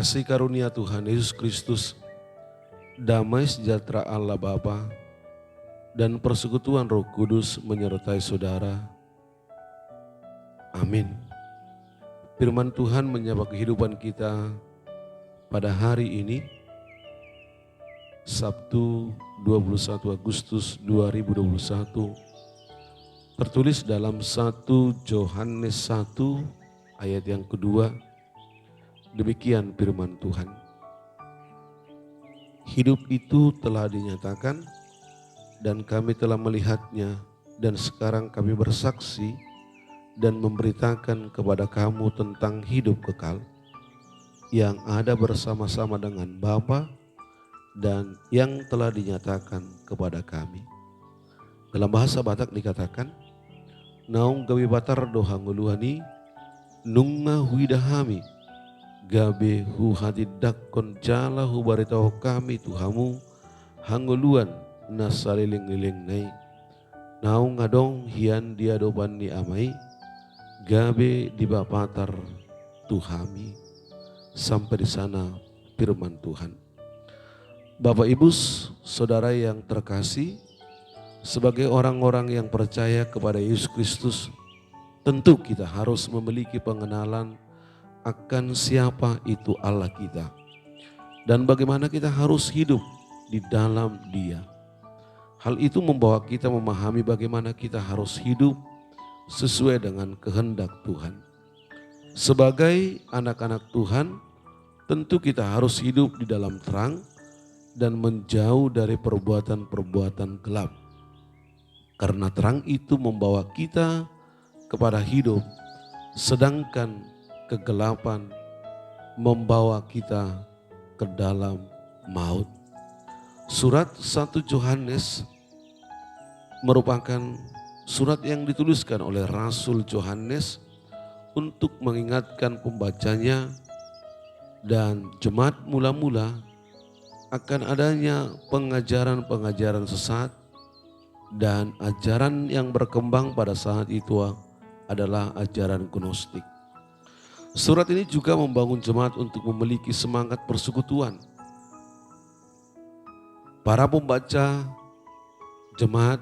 Kasih karunia Tuhan Yesus Kristus, damai sejahtera Allah Bapa, dan persekutuan Roh Kudus menyertai saudara. Amin. Firman Tuhan menyapa kehidupan kita pada hari ini, Sabtu 21 Agustus 2021, tertulis dalam 1 Yohanes 1 ayat yang kedua. Demikian firman Tuhan. Hidup itu telah dinyatakan dan kami telah melihatnya, dan sekarang kami bersaksi dan memberitakan kepada kamu tentang hidup kekal yang ada bersama-sama dengan Bapa dan yang telah dinyatakan kepada kami. Dalam bahasa Batak dikatakan, naung gawi batar dohanguluhani nunga huidahami gabe hu hadidak kon jala hu baritaho kami Tuhamu hanguluan na saliling-liling nai naung ngadong hian dia doban ni amai gabe di bapatar Tuhami. Sampai di sana firman Tuhan. Bapak Ibu Saudara yang terkasih, sebagai orang-orang yang percaya kepada Yesus Kristus, tentu kita harus memiliki pengenalan akan siapa itu Allah kita dan bagaimana kita harus hidup di dalam Dia. Hal itu membawa kita memahami bagaimana kita harus hidup sesuai dengan kehendak Tuhan. Sebagai anak-anak Tuhan, tentu kita harus hidup di dalam terang dan menjauh dari perbuatan-perbuatan gelap. Karena terang itu membawa kita kepada hidup, sedangkan kegelapan membawa kita ke dalam maut. Surat 1 Yohanes merupakan surat yang dituliskan oleh Rasul Yohanes untuk mengingatkan pembacanya dan jemaat mula-mula akan adanya pengajaran-pengajaran sesat dan ajaran yang berkembang pada saat itu adalah ajaran gnostik. Surat ini juga membangun jemaat untuk memiliki semangat persekutuan. Para pembaca jemaat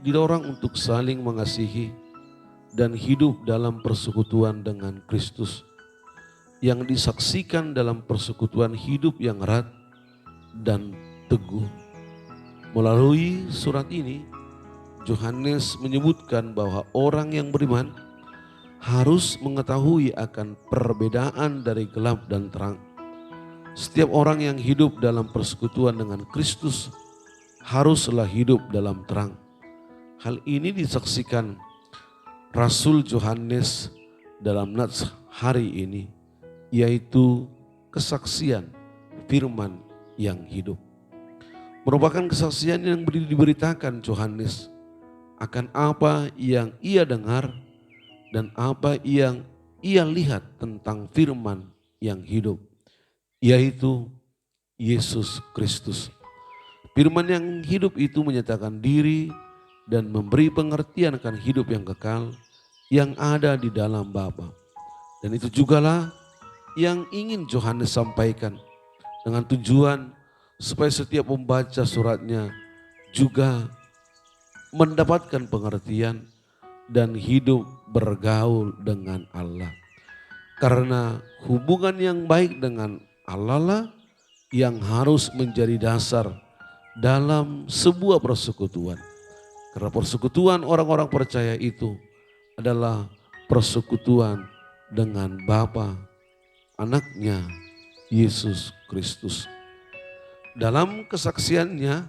didorong untuk saling mengasihi dan hidup dalam persekutuan dengan Kristus yang disaksikan dalam persekutuan hidup yang erat dan teguh. Melalui surat ini, Yohanes menyebutkan bahwa orang yang beriman harus mengetahui akan perbedaan dari gelap dan terang. Setiap orang yang hidup dalam persekutuan dengan Kristus haruslah hidup dalam terang. Hal ini disaksikan Rasul Yohanes dalam nats hari ini, yaitu kesaksian firman yang hidup. Merupakan kesaksian yang diberitakan Yohanes akan apa yang ia dengar dan apa yang ia lihat tentang firman yang hidup, yaitu Yesus Kristus. Firman yang hidup itu menyatakan diri dan memberi pengertian akan hidup yang kekal yang ada di dalam Bapa. Dan itu jugalah yang ingin Yohanes sampaikan dengan tujuan supaya setiap membaca suratnya juga mendapatkan pengertian dan hidup bergaul dengan Allah. Karena hubungan yang baik dengan Allah lah yang harus menjadi dasar dalam sebuah persekutuan. Karena persekutuan orang-orang percaya itu adalah persekutuan dengan Bapa, Anaknya, Yesus Kristus. Dalam kesaksiannya,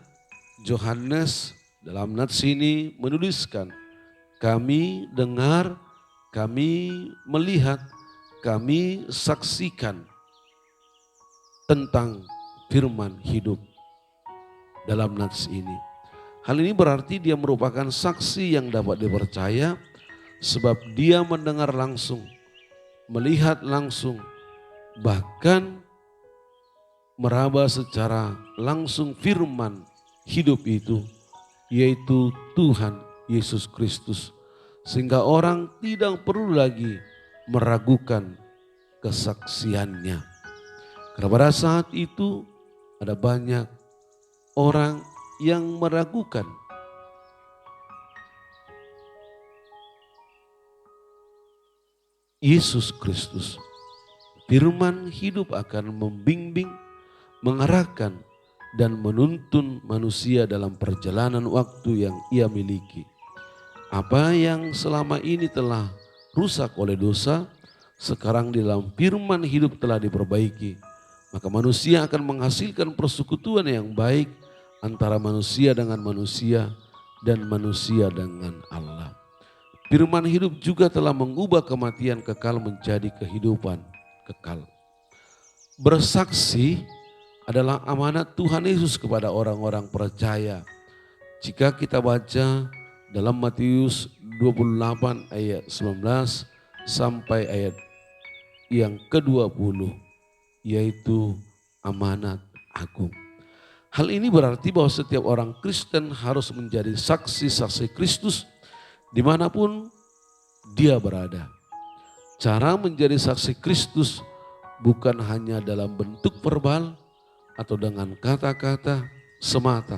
Yohanes dalam nats ini menuliskan, kami dengar, kami melihat, kami saksikan tentang firman hidup dalam nats ini. Hal ini berarti dia merupakan saksi yang dapat dipercaya sebab dia mendengar langsung, melihat langsung, bahkan meraba secara langsung firman hidup itu, yaitu Tuhan Yesus Kristus. Sehingga orang tidak perlu lagi meragukan kesaksiannya. Karena pada saat itu ada banyak orang yang meragukan Yesus Kristus. Firman hidup akan membimbing, mengarahkan, dan menuntun manusia dalam perjalanan waktu yang ia miliki. Apa yang selama ini telah rusak oleh dosa, sekarang di dalam firman hidup telah diperbaiki. Maka manusia akan menghasilkan persekutuan yang baik antara manusia dengan manusia dan manusia dengan Allah. Firman hidup juga telah mengubah kematian kekal menjadi kehidupan kekal. Bersaksi adalah amanat Tuhan Yesus kepada orang-orang percaya. Jika kita baca dalam Matius 28 ayat 19 sampai ayat yang ke-20, yaitu amanat agung. Hal ini berarti bahwa setiap orang Kristen harus menjadi saksi-saksi Kristus dimanapun dia berada. Cara menjadi saksi Kristus bukan hanya dalam bentuk verbal atau dengan kata-kata semata,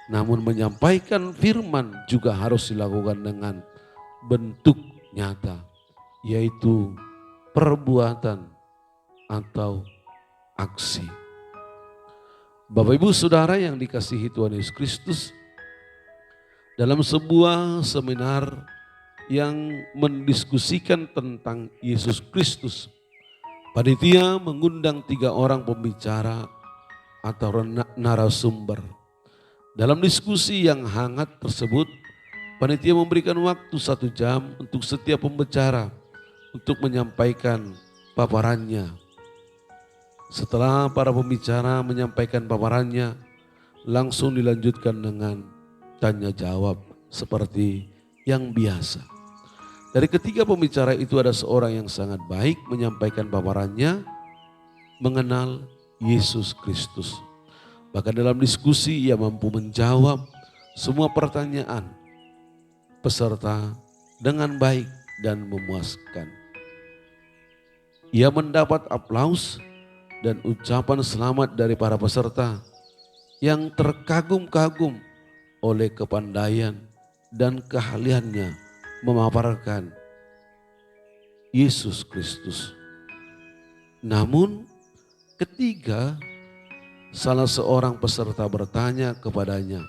namun menyampaikan firman juga harus dilakukan dengan bentuk nyata, yaitu perbuatan atau aksi. Bapak Ibu Saudara yang dikasihi Tuhan Yesus Kristus, dalam sebuah seminar yang mendiskusikan tentang Yesus Kristus, panitia mengundang 3 orang pembicara atau narasumber. Dalam diskusi yang hangat tersebut, panitia memberikan waktu 1 jam untuk setiap pembicara untuk menyampaikan paparannya. Setelah para pembicara menyampaikan paparannya, langsung dilanjutkan dengan tanya jawab seperti yang biasa. Dari ketiga pembicara itu ada seorang yang sangat baik menyampaikan paparannya mengenal Yesus Kristus. Bahkan dalam diskusi ia mampu menjawab semua pertanyaan peserta dengan baik dan memuaskan. Ia mendapat aplaus dan ucapan selamat dari para peserta yang terkagum-kagum oleh kepandaian dan keahliannya memaparkan Yesus Kristus. Namun ketika salah seorang peserta bertanya kepadanya,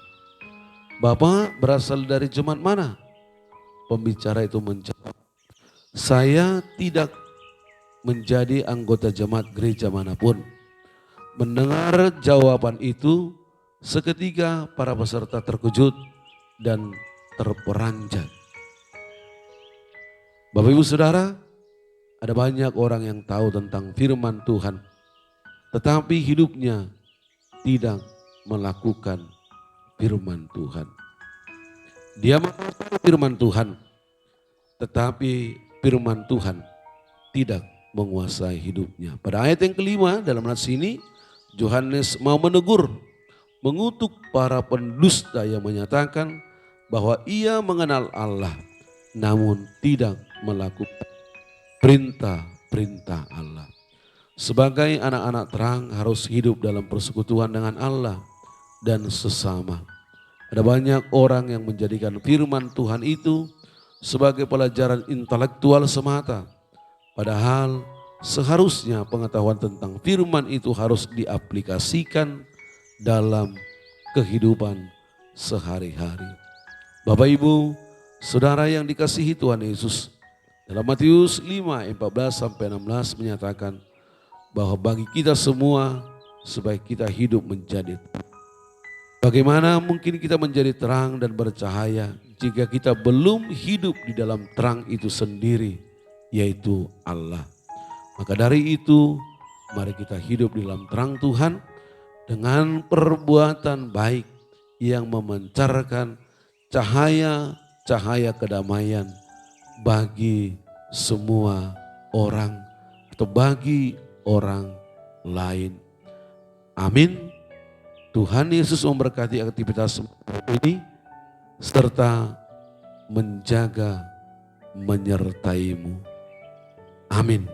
"Bapak berasal dari jemaat mana?" Pembicara itu menjawab, "Saya tidak menjadi anggota jemaat gereja manapun." Mendengar jawaban itu, seketika para peserta terkejut dan terperanjat. Bapak Ibu Saudara, ada banyak orang yang tahu tentang firman Tuhan, tetapi hidupnya tidak melakukan firman Tuhan. Dia mengaku firman Tuhan, tetapi firman Tuhan tidak menguasai hidupnya. Pada ayat yang kelima dalam nats ini, Yohanes mau menegur, mengutuk para pendusta yang menyatakan bahwa ia mengenal Allah, namun tidak melakukan perintah-perintah Allah. Sebagai anak-anak terang harus hidup dalam persekutuan dengan Allah dan sesama. Ada banyak orang yang menjadikan firman Tuhan itu sebagai pelajaran intelektual semata. Padahal seharusnya pengetahuan tentang firman itu harus diaplikasikan dalam kehidupan sehari-hari. Bapak Ibu, Saudara yang dikasihi Tuhan Yesus, dalam Matius 5 ayat 14 sampai 16 menyatakan bahwa bagi kita semua sebaik kita hidup menjadi terang. Bagaimana mungkin kita menjadi terang dan bercahaya jika kita belum hidup di dalam terang itu sendiri, yaitu Allah. Maka dari itu mari kita hidup di dalam terang Tuhan dengan perbuatan baik yang memancarkan cahaya kedamaian bagi semua orang atau bagi orang lain. Amin. Tuhan Yesus memberkati aktivitas ini serta menjaga menyertaimu. Amin.